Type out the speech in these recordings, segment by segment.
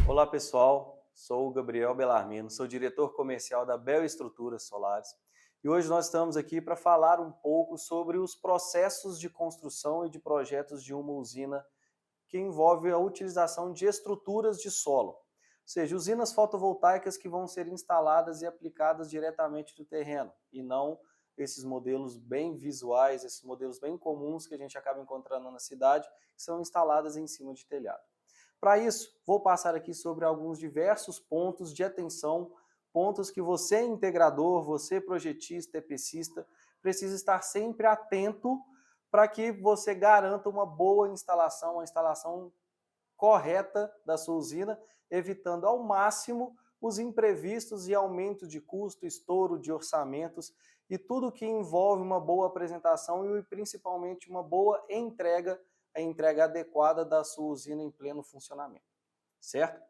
Olá pessoal, sou o Gabriel Bellarmino, sou diretor comercial da Bel Estruturas Solares e hoje nós estamos aqui para falar um pouco sobre os processos de construção e de projetos de uma usina que envolve a utilização de estruturas de solo, ou seja, usinas fotovoltaicas que vão ser instaladas e aplicadas diretamente no terreno e não esses modelos bem visuais, esses modelos bem comuns que a gente acaba encontrando na cidade, que são instaladas em cima de telhado. Para isso, vou passar aqui sobre alguns diversos pontos de atenção, pontos que você integrador, você projetista, EPCista, precisa estar sempre atento para que você garanta uma boa instalação, uma instalação correta da sua usina, evitando ao máximo os imprevistos e aumento de custo, estouro de orçamentos e tudo que envolve uma boa apresentação e principalmente uma boa entrega, a entrega adequada da sua usina em pleno funcionamento, certo?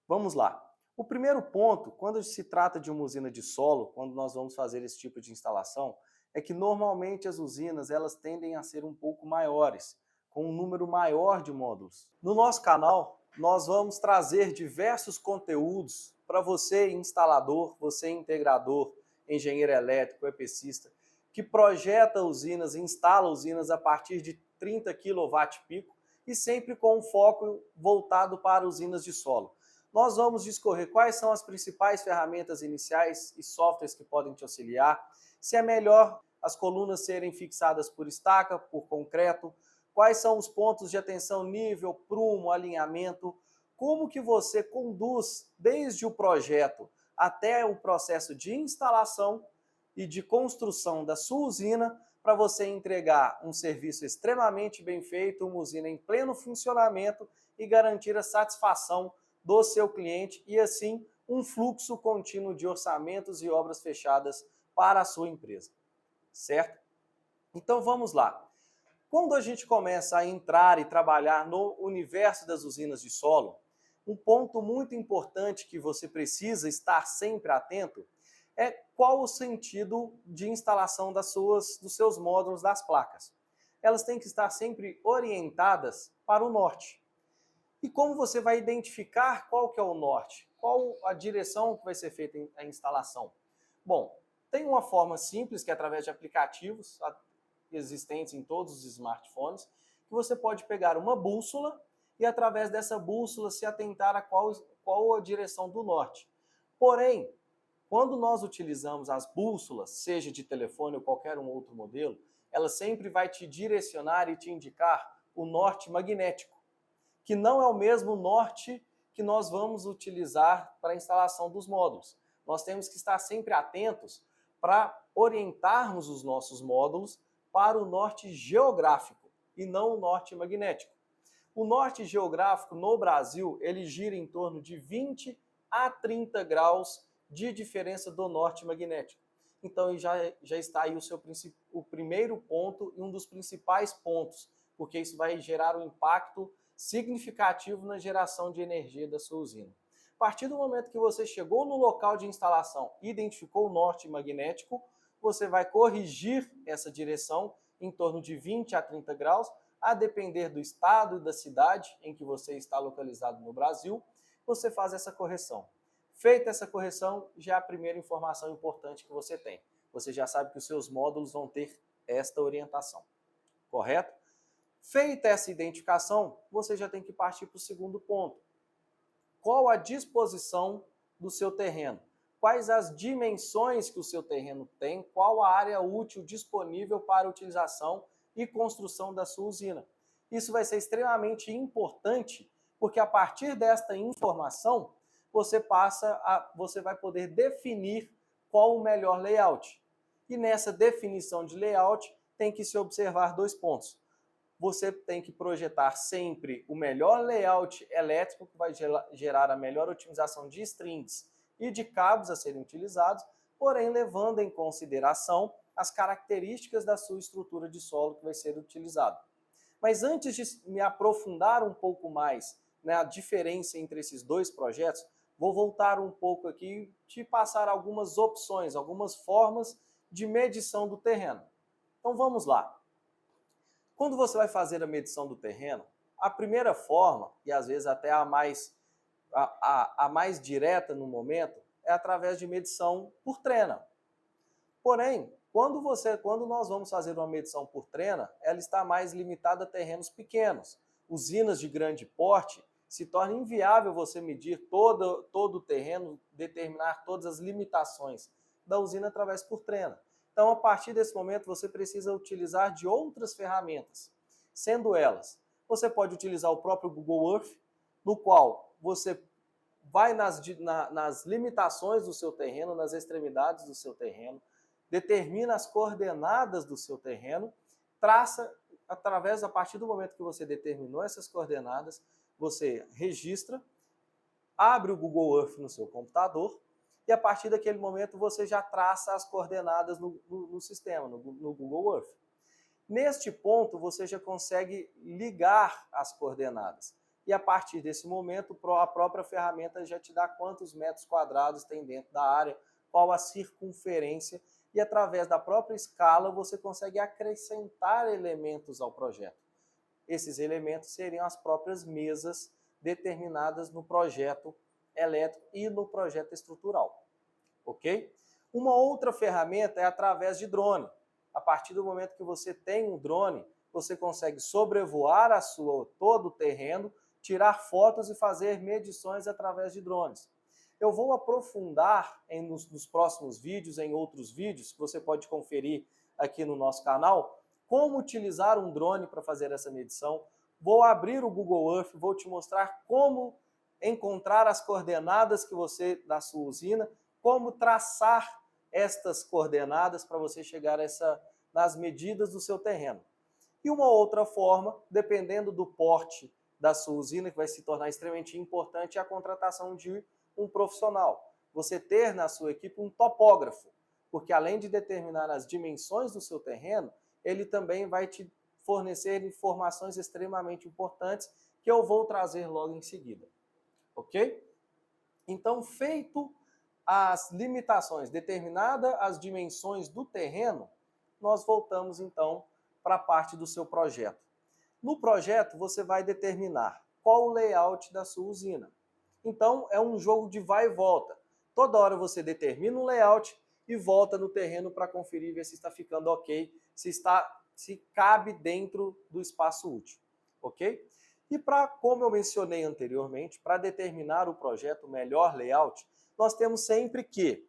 Vamos lá. O primeiro ponto, quando se trata de uma usina de solo, quando nós vamos fazer esse tipo de instalação, é que normalmente as usinas elas tendem a ser um pouco maiores, com um número maior de módulos. No nosso canal, nós vamos trazer diversos conteúdos para você, instalador, você integrador, engenheiro elétrico, EPCista, que projeta usinas, instala usinas a partir de 30 kW e sempre com um foco voltado para usinas de solo. Nós vamos discorrer quais são as principais ferramentas iniciais e softwares que podem te auxiliar, se é melhor as colunas serem fixadas por estaca, por concreto, quais são os pontos de atenção, nível, prumo, alinhamento, como que você conduz desde o projeto até o processo de instalação e de construção da sua usina para você entregar um serviço extremamente bem feito, uma usina em pleno funcionamento e garantir a satisfação do seu cliente e assim um fluxo contínuo de orçamentos e obras fechadas para a sua empresa, certo? Então vamos lá. Quando a gente começa a entrar e trabalhar no universo das usinas de solo, um ponto muito importante que você precisa estar sempre atento é qual o sentido de instalação dos seus módulos das placas. Elas têm que estar sempre orientadas para o norte. E como você vai identificar qual que é o norte? Qual a direção que vai ser feita a instalação? Bom, tem uma forma simples, que é através de aplicativos existentes em todos os smartphones, que você pode pegar uma bússola e através dessa bússola se atentar a qual a direção do norte. Porém, quando nós utilizamos as bússolas, seja de telefone ou qualquer um outro modelo, ela sempre vai te direcionar e te indicar o norte magnético, que não é o mesmo norte que nós vamos utilizar para a instalação dos módulos. Nós temos que estar sempre atentos para orientarmos os nossos módulos para o norte geográfico e não o norte magnético. O norte geográfico no Brasil, ele gira em torno de 20 a 30 graus de diferença do norte magnético. Então já está aí o primeiro ponto e um dos principais pontos, porque isso vai gerar um impacto significativo na geração de energia da sua usina. A partir do momento que você chegou no local de instalação e identificou o norte magnético, você vai corrigir essa direção em torno de 20 a 30 graus, a depender do estado e da cidade em que você está localizado no Brasil, você faz essa correção. Feita essa correção, já é a primeira informação importante que você tem. Você já sabe que os seus módulos vão ter esta orientação, correto? Feita essa identificação, você já tem que partir para o segundo ponto. Qual a disposição do seu terreno? Quais as dimensões que o seu terreno tem? Qual a área útil disponível para utilização e construção da sua usina? Isso vai ser extremamente importante, porque a partir desta informação, você vai poder definir qual o melhor layout. E nessa definição de layout, tem que se observar dois pontos. Você tem que projetar sempre o melhor layout elétrico, que vai gerar a melhor otimização de strings e de cabos a serem utilizados, porém levando em consideração as características da sua estrutura de solo que vai ser utilizado. Mas antes de me aprofundar um pouco mais na diferença entre esses dois projetos, vou voltar um pouco aqui e te passar algumas opções, algumas formas de medição do terreno. Então vamos lá. Quando você vai fazer a medição do terreno, a primeira forma, e às vezes até a mais a mais direta no momento é através de medição por trena. Porém, quando nós vamos fazer uma medição por trena, ela está mais limitada a terrenos pequenos. Usinas de grande porte, se torna inviável você medir todo o terreno, determinar todas as limitações da usina através por trena. Então, a partir desse momento, você precisa utilizar de outras ferramentas, sendo elas, você pode utilizar o próprio Google Earth, no qual você vai nas limitações do seu terreno, nas extremidades do seu terreno, determina as coordenadas do seu terreno, traça, a partir do momento que você determinou essas coordenadas, você registra, abre o Google Earth no seu computador e a partir daquele momento você já traça as coordenadas no sistema, no Google Earth. Neste ponto você já consegue ligar as coordenadas e a partir desse momento a própria ferramenta já te dá quantos metros quadrados tem dentro da área, qual a circunferência e através da própria escala você consegue acrescentar elementos ao projeto. Esses elementos seriam as próprias mesas determinadas no projeto elétrico e no projeto estrutural, ok? Uma outra ferramenta é através de drone. A partir do momento que você tem um drone, você consegue sobrevoar todo o terreno, tirar fotos e fazer medições através de drones. Eu vou aprofundar nos próximos vídeos, em outros vídeos, que você pode conferir aqui no nosso canal, como utilizar um drone para fazer essa medição. Vou abrir o Google Earth, vou te mostrar como encontrar as coordenadas da sua usina, como traçar estas coordenadas para você chegar nas medidas do seu terreno. E uma outra forma, dependendo do porte da sua usina, que vai se tornar extremamente importante, é a contratação de um profissional. Você ter na sua equipe um topógrafo, porque além de determinar as dimensões do seu terreno, ele também vai te fornecer informações extremamente importantes que eu vou trazer logo em seguida. Ok? Então, feito as limitações, determinada as dimensões do terreno, nós voltamos então para a parte do seu projeto. No projeto, você vai determinar qual o layout da sua usina. Então, é um jogo de vai e volta. Toda hora você determina um layout e volta no terreno para conferir, ver se está ficando ok, se cabe dentro do espaço útil, ok? E como eu mencionei anteriormente, para determinar o projeto, o melhor layout, nós temos sempre que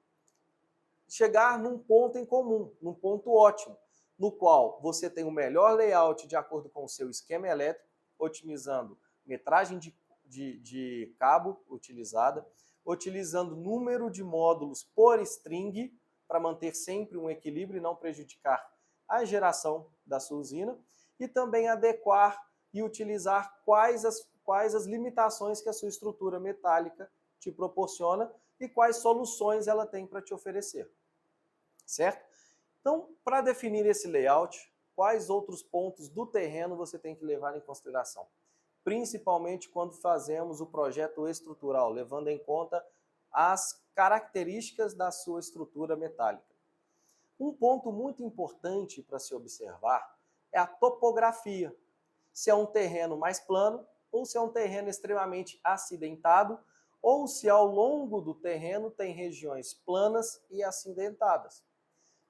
chegar num ponto em comum, num ponto ótimo, no qual você tem o melhor layout de acordo com o seu esquema elétrico, otimizando metragem de cabo utilizada, utilizando número de módulos por string, para manter sempre um equilíbrio e não prejudicar a geração da sua usina, e também adequar e utilizar quais as limitações que a sua estrutura metálica te proporciona e quais soluções ela tem para te oferecer, certo? Então, para definir esse layout, quais outros pontos do terreno você tem que levar em consideração? Principalmente quando fazemos o projeto estrutural, levando em conta as características da sua estrutura metálica. Um ponto muito importante para se observar é a topografia. Se é um terreno mais plano ou se é um terreno extremamente acidentado ou se ao longo do terreno tem regiões planas e acidentadas.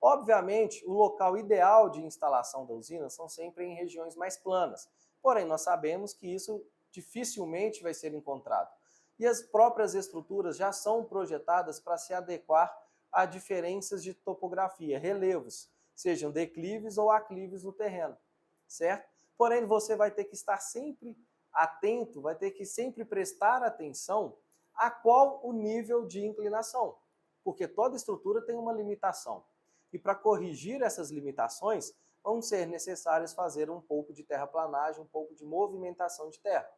Obviamente, o local ideal de instalação da usina são sempre em regiões mais planas, porém nós sabemos que isso dificilmente vai ser encontrado. E as próprias estruturas já são projetadas para se adequar a diferenças de topografia, relevos, sejam declives ou aclives no terreno, certo? Porém, você vai ter que estar sempre atento, vai ter que sempre prestar atenção a qual o nível de inclinação, porque toda estrutura tem uma limitação. E para corrigir essas limitações, vão ser necessárias fazer um pouco de terraplanagem, um pouco de movimentação de terra,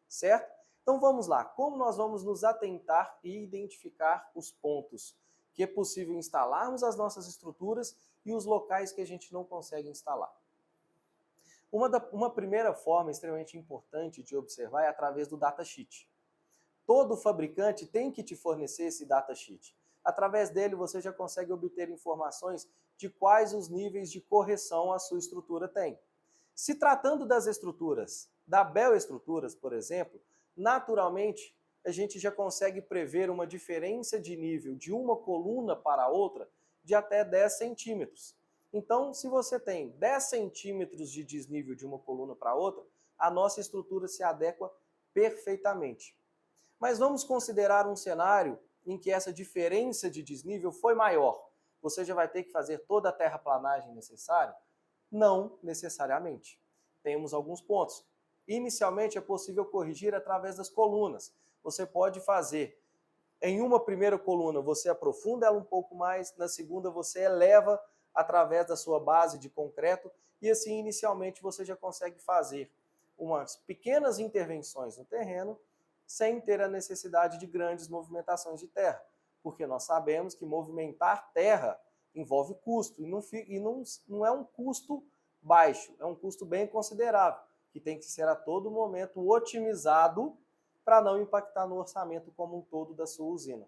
certo? Então vamos lá, como nós vamos nos atentar e identificar os pontos que é possível instalarmos as nossas estruturas e os locais que a gente não consegue instalar. Uma primeira forma extremamente importante de observar é através do datasheet. Todo fabricante tem que te fornecer esse datasheet. Através dele você já consegue obter informações de quais os níveis de correção a sua estrutura tem. Se tratando das estruturas da Bel Estruturas, por exemplo, naturalmente a gente já consegue prever uma diferença de nível de uma coluna para a outra de até 10 centímetros. Então, se você tem 10 centímetros de desnível de uma coluna para a outra, a nossa estrutura se adequa perfeitamente. Mas vamos considerar um cenário em que essa diferença de desnível foi maior. Você já vai ter que fazer toda a terraplanagem necessária? Não necessariamente. Temos alguns pontos. Inicialmente é possível corrigir através das colunas. Você pode fazer em uma primeira coluna, você aprofunda ela um pouco mais, na segunda você eleva através da sua base de concreto e assim inicialmente você já consegue fazer umas pequenas intervenções no terreno sem ter a necessidade de grandes movimentações de terra, porque nós sabemos que movimentar terra envolve custo e não é um custo baixo, é um custo bem considerável, que tem que ser a todo momento otimizado para não impactar no orçamento como um todo da sua usina,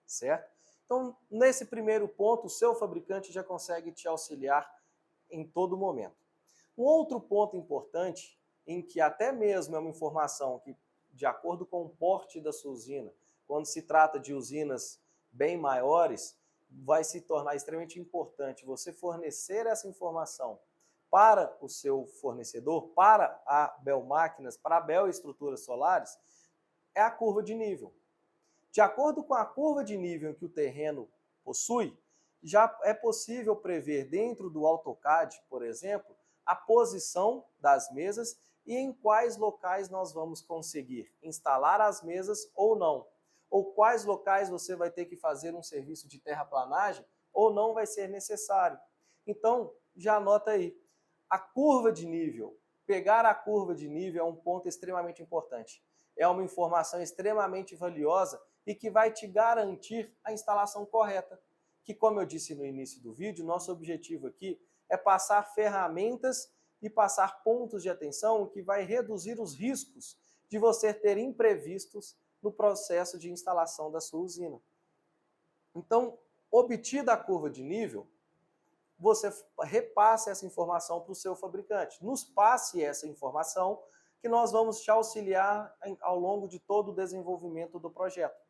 certo? Então, nesse primeiro ponto, o seu fabricante já consegue te auxiliar em todo momento. Um outro ponto importante, em que até mesmo é uma informação que, de acordo com o porte da sua usina, quando se trata de usinas bem maiores, vai se tornar extremamente importante você fornecer essa informação para o seu fornecedor, para a Bel Máquinas, para a Bel Estruturas Solares, é a curva de nível. De acordo com a curva de nível que o terreno possui, já é possível prever dentro do AutoCAD, por exemplo, a posição das mesas e em quais locais nós vamos conseguir instalar as mesas ou não. Ou quais locais você vai ter que fazer um serviço de terraplanagem ou não vai ser necessário. Então, já anota aí. A curva de nível, pegar a curva de nível é um ponto extremamente importante. É uma informação extremamente valiosa e que vai te garantir a instalação correta. Que, como eu disse no início do vídeo, nosso objetivo aqui é passar ferramentas e passar pontos de atenção que vai reduzir os riscos de você ter imprevistos no processo de instalação da sua usina. Então, obtida a curva de nível, você repasse essa informação para o seu fabricante. Nos passe essa informação que nós vamos te auxiliar ao longo de todo o desenvolvimento do projeto.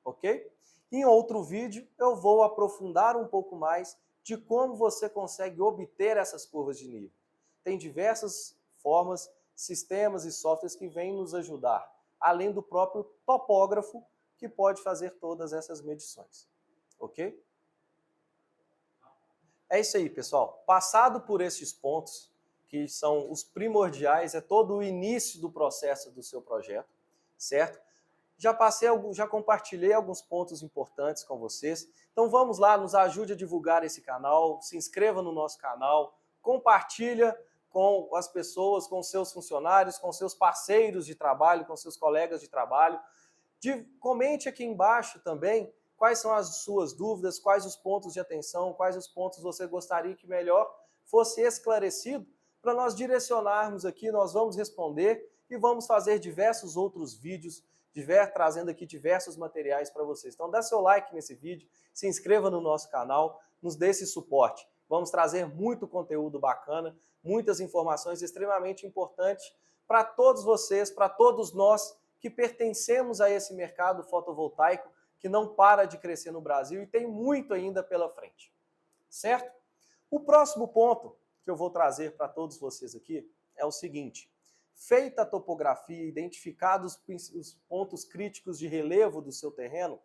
Ok? Em outro vídeo, eu vou aprofundar um pouco mais de como você consegue obter essas curvas de nível. Tem diversas formas, sistemas e softwares que vêm nos ajudar, além do próprio topógrafo, que pode fazer todas essas medições. Ok? É isso aí, pessoal. Passado por esses pontos, que são os primordiais, é todo o início do processo do seu projeto, certo? Já compartilhei alguns pontos importantes com vocês. Então vamos lá, nos ajude a divulgar esse canal, se inscreva no nosso canal, compartilha com as pessoas, com seus funcionários, com seus parceiros de trabalho, com seus colegas de trabalho. Comente aqui embaixo também quais são as suas dúvidas, quais os pontos de atenção, quais os pontos você gostaria que melhor fosse esclarecido, para nós direcionarmos aqui, nós vamos responder e vamos fazer diversos outros vídeos, trazendo aqui diversos materiais para vocês. Então dá seu like nesse vídeo, se inscreva no nosso canal, nos dê esse suporte. Vamos trazer muito conteúdo bacana, muitas informações extremamente importantes para todos vocês, para todos nós que pertencemos a esse mercado fotovoltaico que não para de crescer no Brasil e tem muito ainda pela frente. Certo? O próximo ponto que eu vou trazer para todos vocês aqui é o seguinte: feita a topografia, identificados os pontos críticos de relevo do seu terreno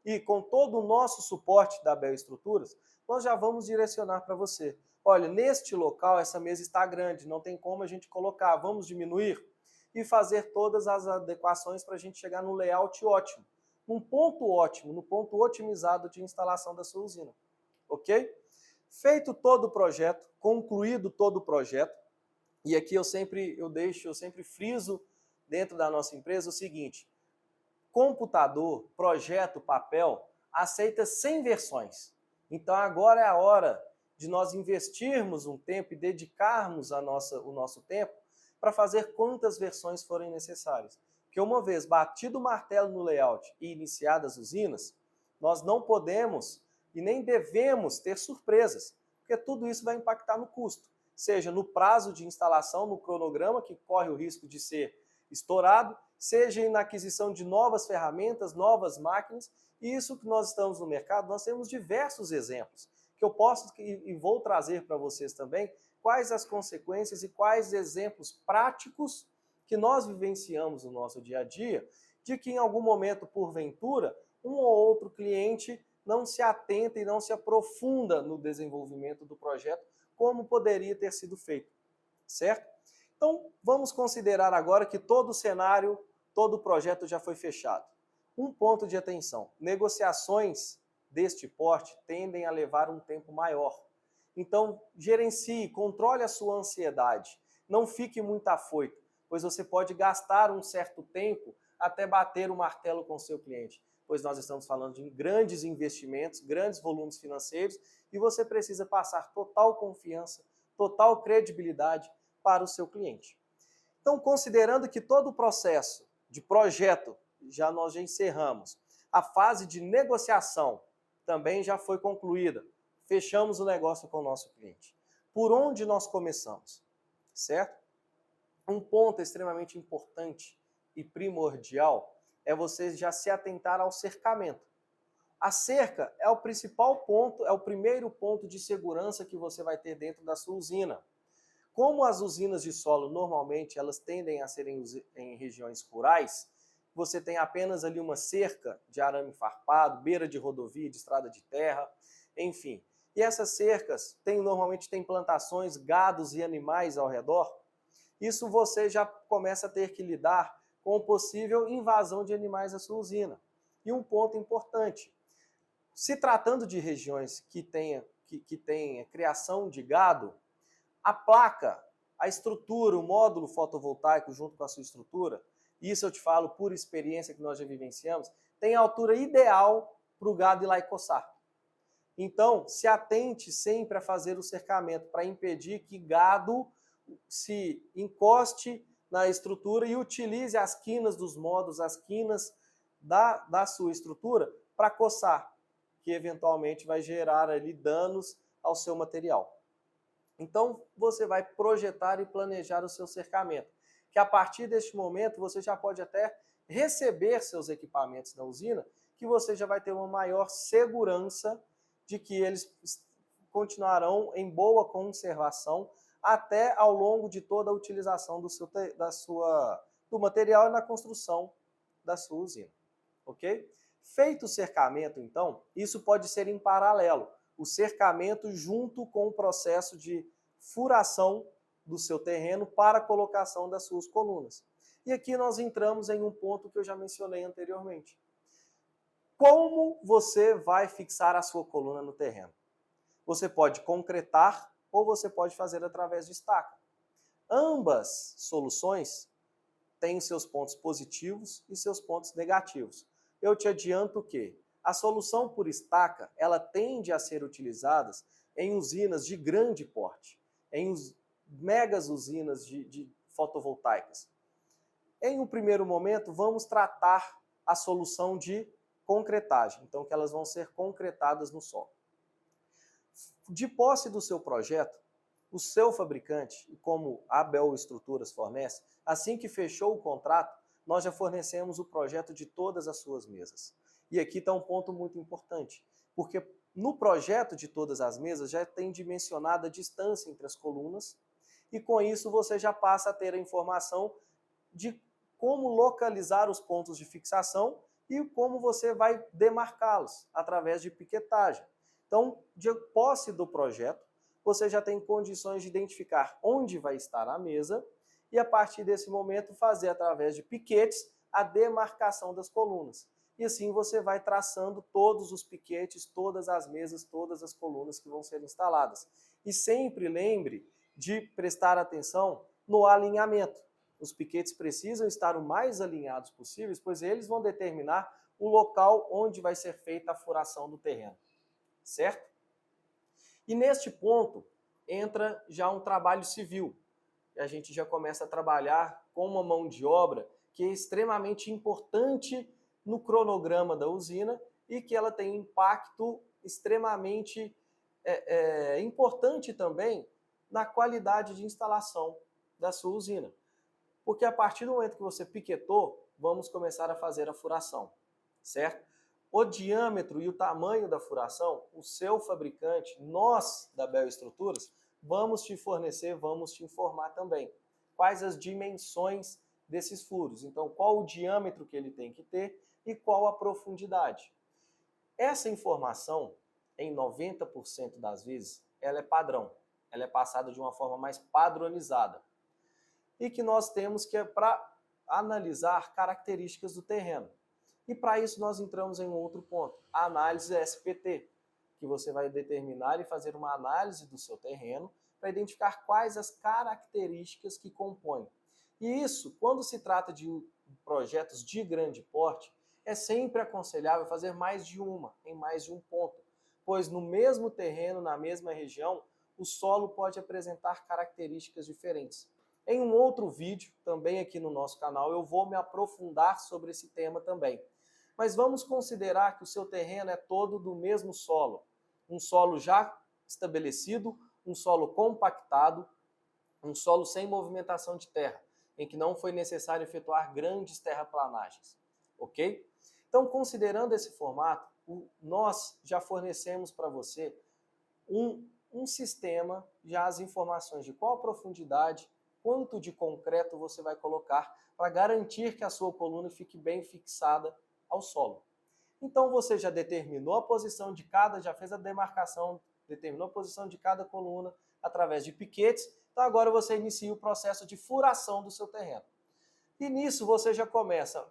e com todo o nosso suporte da Bel Estruturas, nós já vamos direcionar para você. Olha, neste local essa mesa está grande, não tem como a gente colocar, vamos diminuir e fazer todas as adequações para a gente chegar no layout ótimo, num ponto ótimo, no ponto otimizado de instalação da sua usina. Ok? Feito todo o projeto, concluído todo o projeto, e aqui eu sempre friso dentro da nossa empresa o seguinte: computador, projeto, papel, aceita 100 versões. Então agora é a hora de nós investirmos um tempo e dedicarmos o nosso tempo para fazer quantas versões forem necessárias. Porque uma vez batido o martelo no layout e iniciadas as usinas, nós não podemos e nem devemos ter surpresas, porque tudo isso vai impactar no custo, seja no prazo de instalação, no cronograma, que corre o risco de ser estourado, seja na aquisição de novas ferramentas, novas máquinas, e isso que nós estamos no mercado, nós temos diversos exemplos, que eu posso e vou trazer para vocês também, quais as consequências e quais exemplos práticos que nós vivenciamos no nosso dia a dia, de que em algum momento, porventura, um ou outro cliente não se atenta e não se aprofunda no desenvolvimento do projeto como poderia ter sido feito, certo? Então, vamos considerar agora que todo o cenário, todo o projeto já foi fechado. Um ponto de atenção, negociações deste porte tendem a levar um tempo maior. Então, gerencie, controle a sua ansiedade, não fique muito afoito, pois você pode gastar um certo tempo até bater o martelo com o seu cliente, pois nós estamos falando de grandes investimentos, grandes volumes financeiros, e você precisa passar total confiança, total credibilidade para o seu cliente. Então, considerando que todo o processo de projeto nós já encerramos, a fase de negociação também já foi concluída, fechamos o negócio com o nosso cliente. Por onde nós começamos, certo? Um ponto extremamente importante e primordial é você já se atentar ao cercamento. A cerca é o principal ponto, é o primeiro ponto de segurança que você vai ter dentro da sua usina. Como as usinas de solo normalmente elas tendem a serem em regiões rurais, você tem apenas ali uma cerca de arame farpado, beira de rodovia, de estrada de terra, enfim. E essas cercas normalmente tem plantações, gados e animais ao redor. Isso você já começa a ter que lidar com possível invasão de animais à sua usina. E um ponto importante, se tratando de regiões que tenha criação de gado, a placa, a estrutura, o módulo fotovoltaico junto com a sua estrutura, isso eu te falo por experiência que nós já vivenciamos, tem a altura ideal para o gado ir lá e coçar. Então, se atente sempre a fazer o cercamento para impedir que gado se encoste na estrutura e utilize as quinas dos módulos, as quinas da sua estrutura para coçar, que eventualmente vai gerar ali danos ao seu material. Então, você vai projetar e planejar o seu cercamento, que a partir deste momento você já pode até receber seus equipamentos na usina, que você já vai ter uma maior segurança de que eles continuarão em boa conservação até ao longo de toda a utilização do material e na construção da sua usina, ok? Feito o cercamento, então, isso pode ser em paralelo, o cercamento junto com o processo de furação do seu terreno para a colocação das suas colunas. E aqui nós entramos em um ponto que eu já mencionei anteriormente. Como você vai fixar a sua coluna no terreno? Você pode concretar ou você pode fazer através de estaca. Ambas soluções têm seus pontos positivos e seus pontos negativos. Eu te adianto que a solução por estaca, ela tende a ser utilizada em usinas de grande porte, em megas usinas de fotovoltaicas. Em um primeiro momento, vamos tratar a solução de concretagem, então que elas vão ser concretadas no solo. De posse do seu projeto, o seu fabricante, como a Bel Estruturas fornece, assim que fechou o contrato, nós já fornecemos o projeto de todas as suas mesas. E aqui está um ponto muito importante, porque no projeto de todas as mesas já tem dimensionada a distância entre as colunas, e com isso você já passa a ter a informação de como localizar os pontos de fixação e como você vai demarcá-los através de piquetagem. Então, de posse do projeto, você já tem condições de identificar onde vai estar a mesa e, a partir desse momento, fazer através de piquetes a demarcação das colunas. E assim você vai traçando todos os piquetes, todas as mesas, todas as colunas que vão ser instaladas. E sempre lembre de prestar atenção no alinhamento. Os piquetes precisam estar o mais alinhados possíveis, pois eles vão determinar o local onde vai ser feita a furação do terreno. Certo? E neste ponto entra já um trabalho civil. A gente já começa a trabalhar com uma mão de obra que é extremamente importante no cronograma da usina e que ela tem impacto extremamente importante também na qualidade de instalação da sua usina. Porque a partir do momento que você piquetou, vamos começar a fazer a furação, certo? O diâmetro e o tamanho da furação, o seu fabricante, nós da Bel Estruturas, vamos te fornecer, vamos te informar também. Quais as dimensões desses furos. Então, qual o diâmetro que ele tem que ter e qual a profundidade. Essa informação, em 90% das vezes, ela é padrão. Ela é passada de uma forma mais padronizada. E que nós temos que para analisar características do terreno. E para isso nós entramos em um outro ponto, a análise SPT, que você vai determinar e fazer uma análise do seu terreno para identificar quais as características que compõem. E isso, quando se trata de projetos de grande porte, é sempre aconselhável fazer mais de uma, em mais de um ponto, pois no mesmo terreno, na mesma região, o solo pode apresentar características diferentes. Em um outro vídeo, também aqui no nosso canal, eu vou me aprofundar sobre esse tema também. Mas vamos considerar que o seu terreno é todo do mesmo solo. Um solo já estabelecido, um solo compactado, um solo sem movimentação de terra, em que não foi necessário efetuar grandes terraplanagens. Ok? Então, considerando esse formato, nós já fornecemos para você um sistema, já as informações de qual a profundidade, quanto de concreto você vai colocar para garantir que a sua coluna fique bem fixada ao solo. Então você já determinou a posição de cada, já fez a demarcação, determinou a posição de cada coluna através de piquetes, então agora você inicia o processo de furação do seu terreno. E nisso você já começa,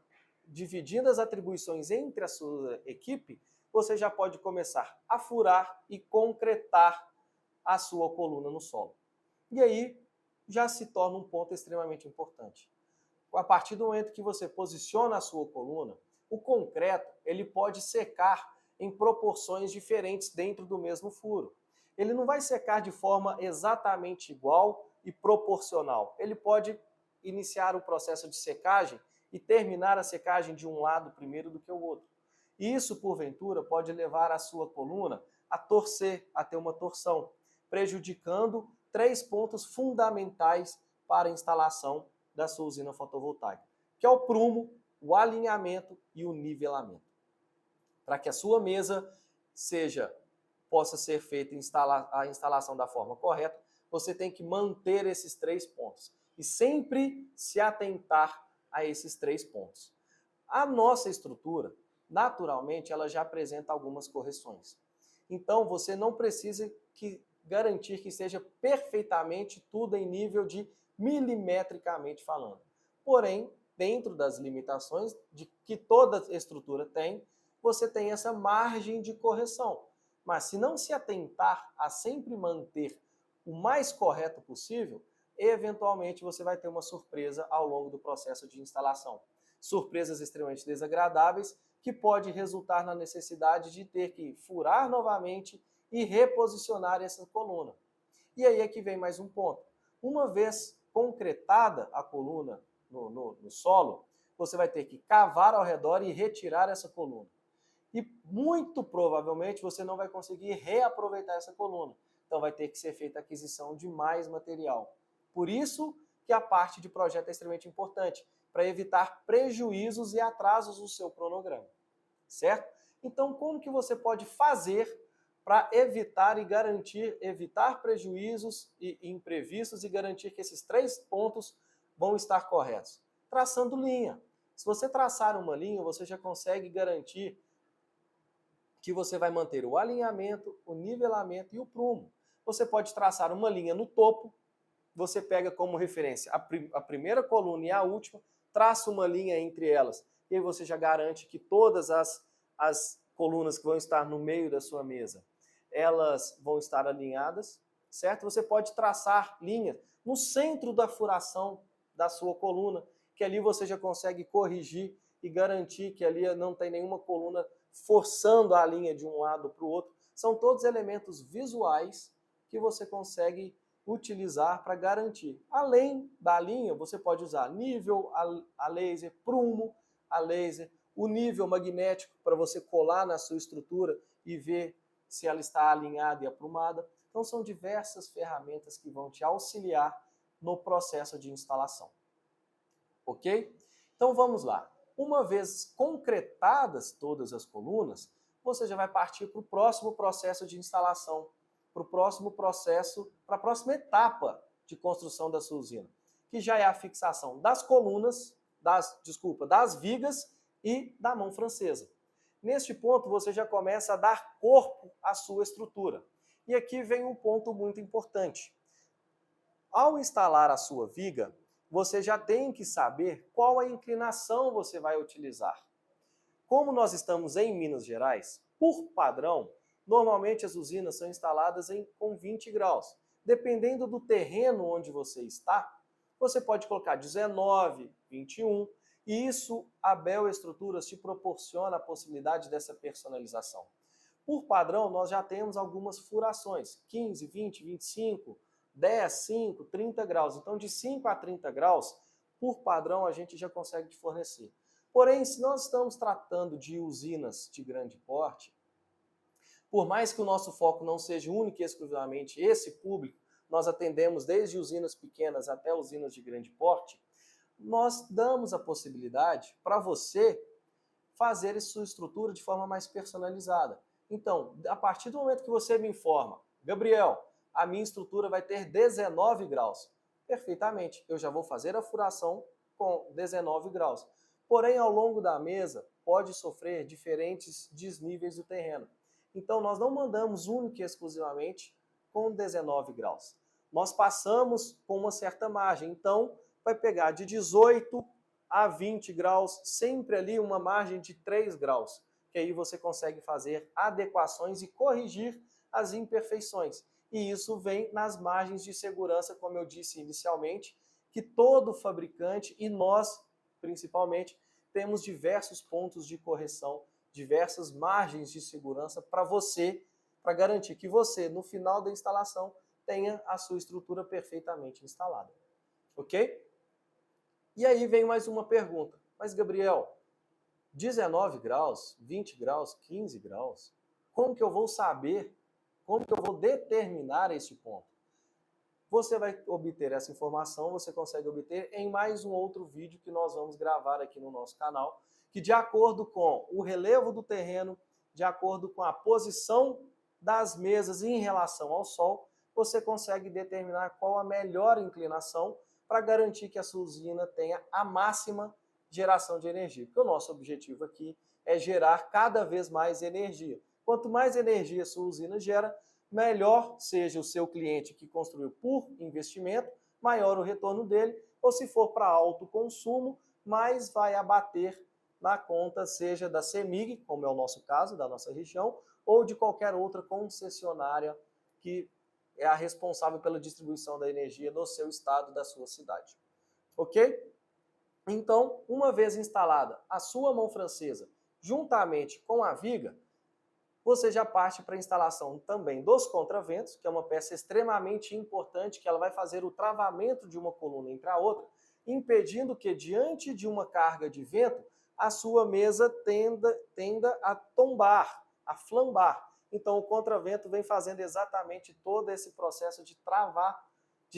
dividindo as atribuições entre a sua equipe, você já pode começar a furar e concretar a sua coluna no solo. E aí já se torna um ponto extremamente importante. A partir do momento que você posiciona a sua coluna, o concreto ele pode secar em proporções diferentes dentro do mesmo furo. Ele não vai secar de forma exatamente igual e proporcional. Ele pode iniciar o processo de secagem e terminar a secagem de um lado primeiro do que o outro. E isso, porventura, pode levar a sua coluna a torcer, a ter uma torção, prejudicando 3 pontos fundamentais para a instalação da sua usina fotovoltaica, que é o prumo, o alinhamento e o nivelamento. Para que a sua mesa possa ser feita a instalação da forma correta, você tem que manter esses 3 pontos e sempre se atentar a esses 3 pontos. A nossa estrutura, naturalmente, ela já apresenta algumas correções. Então, você não precisa garantir que seja perfeitamente tudo em nível de milimetricamente falando. Porém, dentro das limitações que toda estrutura tem, você tem essa margem de correção. Mas se não se atentar a sempre manter o mais correto possível, eventualmente você vai ter uma surpresa ao longo do processo de instalação. Surpresas extremamente desagradáveis que pode resultar na necessidade de ter que furar novamente e reposicionar essa coluna. E aí é que vem mais um ponto. Uma vez concretada a coluna no solo, você vai ter que cavar ao redor e retirar essa coluna. E muito provavelmente você não vai conseguir reaproveitar essa coluna. Então vai ter que ser feita a aquisição de mais material. Por isso que a parte de projeto é extremamente importante, para evitar prejuízos e atrasos no seu cronograma. Certo? Então, como que você pode fazer para evitar prejuízos e imprevistos e garantir que esses 3 pontos vão estar corretos? Traçando linha. Se você traçar uma linha, você já consegue garantir que você vai manter o alinhamento, o nivelamento e o prumo. Você pode traçar uma linha no topo, você pega como referência a primeira coluna e a última, traça uma linha entre elas, e aí você já garante que todas as colunas que vão estar no meio da sua mesa, elas vão estar alinhadas, certo? Você pode traçar linhas no centro da furação da sua coluna, que ali você já consegue corrigir e garantir que ali não tem nenhuma coluna forçando a linha de um lado para o outro. São todos elementos visuais que você consegue utilizar para garantir. Além da linha, você pode usar nível a laser, prumo a laser, o nível magnético para você colar na sua estrutura e ver se ela está alinhada e aprumada. Então são diversas ferramentas que vão te auxiliar no processo de instalação. ok? Então vamos lá. Uma vez concretadas todas as colunas, você já vai partir para o próximo processo de instalação, para o próximo processo, para a próxima etapa de construção da sua usina, que já é a fixação das colunas, das vigas e da mão francesa. Neste ponto, você já começa a dar corpo à sua estrutura. E aqui vem um ponto muito importante. Ao instalar a sua viga, você já tem que saber qual a inclinação você vai utilizar. Como nós estamos em Minas Gerais, por padrão, normalmente as usinas são instaladas com 20 graus. Dependendo do terreno onde você está, você pode colocar 19, 21, e isso a Bel Estruturas te proporciona a possibilidade dessa personalização. Por padrão, nós já temos algumas furações, 15, 20, 25, 10, 5, 30 graus. Então, de 5 a 30 graus, por padrão, a gente já consegue te fornecer. Porém, se nós estamos tratando de usinas de grande porte, por mais que o nosso foco não seja único e exclusivamente esse público, nós atendemos desde usinas pequenas até usinas de grande porte, nós damos a possibilidade para você fazer sua estrutura de forma mais personalizada. Então, a partir do momento que você me informa, Gabriel, a minha estrutura vai ter 19 graus. Perfeitamente, eu já vou fazer a furação com 19 graus. Porém, ao longo da mesa, pode sofrer diferentes desníveis do terreno. Então, nós não mandamos única e exclusivamente com 19 graus. Nós passamos com uma certa margem. Então, vai pegar de 18 a 20 graus, sempre ali uma margem de 3 graus, que aí você consegue fazer adequações e corrigir as imperfeições. E isso vem nas margens de segurança, como eu disse inicialmente, que todo fabricante e nós, principalmente, temos diversos pontos de correção, diversas margens de segurança para você, para garantir que você, no final da instalação, tenha a sua estrutura perfeitamente instalada. Ok? E aí vem mais uma pergunta. Mas, Gabriel, 19 graus, 20 graus, 15 graus, como que eu vou saber, como que eu vou determinar esse ponto? Você vai obter essa informação, você consegue obter em mais um outro vídeo que nós vamos gravar aqui no nosso canal, que de acordo com o relevo do terreno, de acordo com a posição das mesas em relação ao sol, você consegue determinar qual a melhor inclinação para garantir que a sua usina tenha a máxima geração de energia. Porque o nosso objetivo aqui é gerar cada vez mais energia. Quanto mais energia a sua usina gera, melhor seja o seu cliente que construiu por investimento, maior o retorno dele, ou se for para alto consumo, mais vai abater na conta, seja da CEMIG, como é o nosso caso, da nossa região, ou de qualquer outra concessionária que é a responsável pela distribuição da energia do seu estado, da sua cidade. Ok? Então, uma vez instalada a sua mão francesa, juntamente com a viga, você já parte para a instalação também dos contraventos, que é uma peça extremamente importante, que ela vai fazer o travamento de uma coluna entre a outra, impedindo que, diante de uma carga de vento, a sua mesa tenda a tombar, a flambar. Então, o contravento vem fazendo exatamente todo esse processo de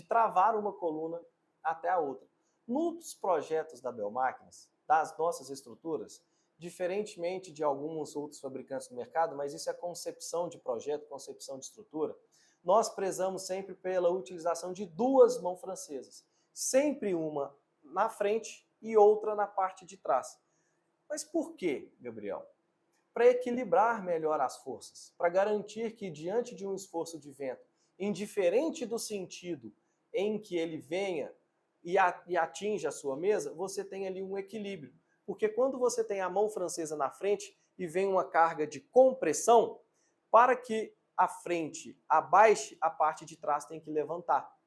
travar uma coluna até a outra. Nos projetos da Bel Máquinas, das nossas estruturas, diferentemente de alguns outros fabricantes do mercado, mas isso é concepção de projeto, concepção de estrutura, nós prezamos sempre pela utilização de duas mãos francesas, sempre uma na frente e outra na parte de trás. Mas por quê, Gabriel? Para equilibrar melhor as forças, para garantir que diante de um esforço de vento, indiferente do sentido em que ele venha e atinja a sua mesa, você tem ali um equilíbrio. Porque quando você tem a mão francesa na frente e vem uma carga de compressão, para que a frente abaixe, a parte de trás tem que levantar.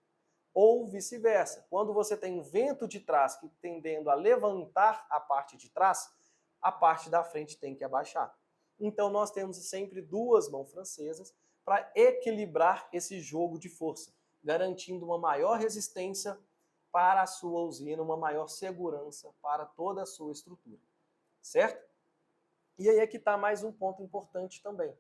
Ou vice-versa. Quando você tem um vento de trás que tendendo a levantar a parte de trás, a parte da frente tem que abaixar. Então nós temos sempre duas mãos francesas para equilibrar esse jogo de força, garantindo uma maior resistência para a sua usina, uma maior segurança para toda a sua estrutura, certo? E aí é que está mais um ponto importante também.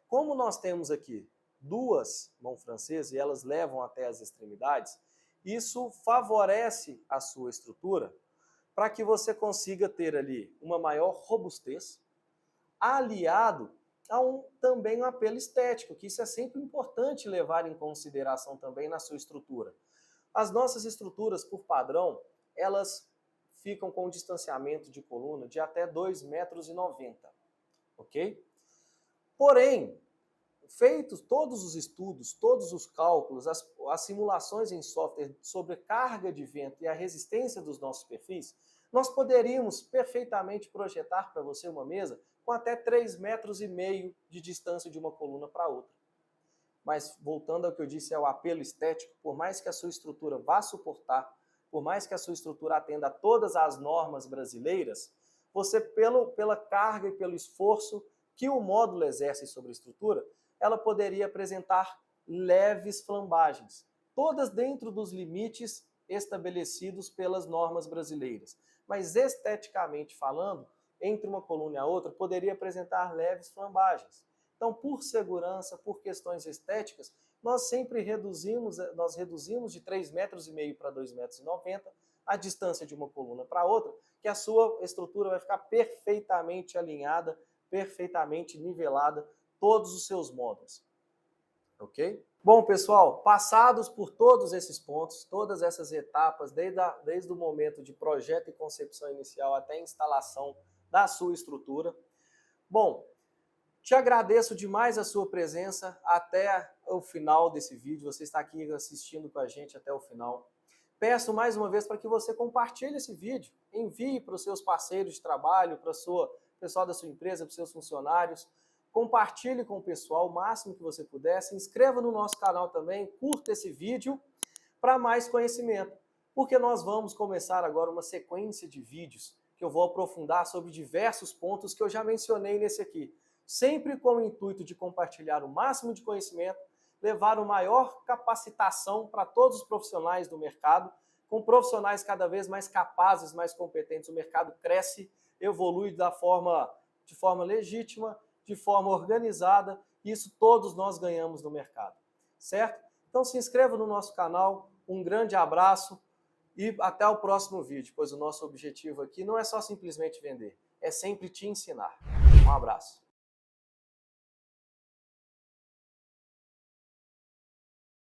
Como nós temos aqui duas mãos francesas e elas levam até as extremidades, isso favorece a sua estrutura para que você consiga ter ali uma maior robustez, aliado a também um apelo estético, que isso é sempre importante levar em consideração também na sua estrutura. As nossas estruturas, por padrão, elas ficam com um distanciamento de coluna de até 2,90 metros, ok? Porém, feitos todos os estudos, todos os cálculos, as simulações em software sobre carga de vento e a resistência dos nossos perfis, nós poderíamos perfeitamente projetar para você uma mesa com até 3,5 metros de distância de uma coluna para outra. Mas, voltando ao que eu disse, é o apelo estético, por mais que a sua estrutura vá suportar, por mais que a sua estrutura atenda a todas as normas brasileiras, você, pela carga e pelo esforço que o módulo exerce sobre a estrutura, ela poderia apresentar leves flambagens, todas dentro dos limites estabelecidos pelas normas brasileiras. Mas, esteticamente falando, entre uma coluna e a outra, poderia apresentar leves flambagens. Então, por segurança, por questões estéticas, nós sempre reduzimos de 3,5 metros para 2,90 metros a distância de uma coluna para outra, que a sua estrutura vai ficar perfeitamente alinhada, perfeitamente nivelada, todos os seus módulos. Ok? Bom, pessoal, passados por todos esses pontos, todas essas etapas, desde o momento de projeto e concepção inicial até a instalação da sua estrutura. Bom, te agradeço demais a sua presença até o final desse vídeo, você está aqui assistindo com a gente até o final. Peço mais uma vez para que você compartilhe esse vídeo, envie para os seus parceiros de trabalho, para o pessoal da sua empresa, para os seus funcionários, compartilhe com o pessoal o máximo que você puder, se inscreva no nosso canal também, curta esse vídeo para mais conhecimento, porque nós vamos começar agora uma sequência de vídeos que eu vou aprofundar sobre diversos pontos que eu já mencionei nesse aqui, sempre com o intuito de compartilhar o máximo de conhecimento, levar uma maior capacitação para todos os profissionais do mercado, com profissionais cada vez mais capazes, mais competentes. O mercado cresce, evolui de forma legítima, de forma organizada, e isso todos nós ganhamos no mercado, certo? Então se inscreva no nosso canal, um grande abraço e até o próximo vídeo, pois o nosso objetivo aqui não é só simplesmente vender, é sempre te ensinar. Um abraço.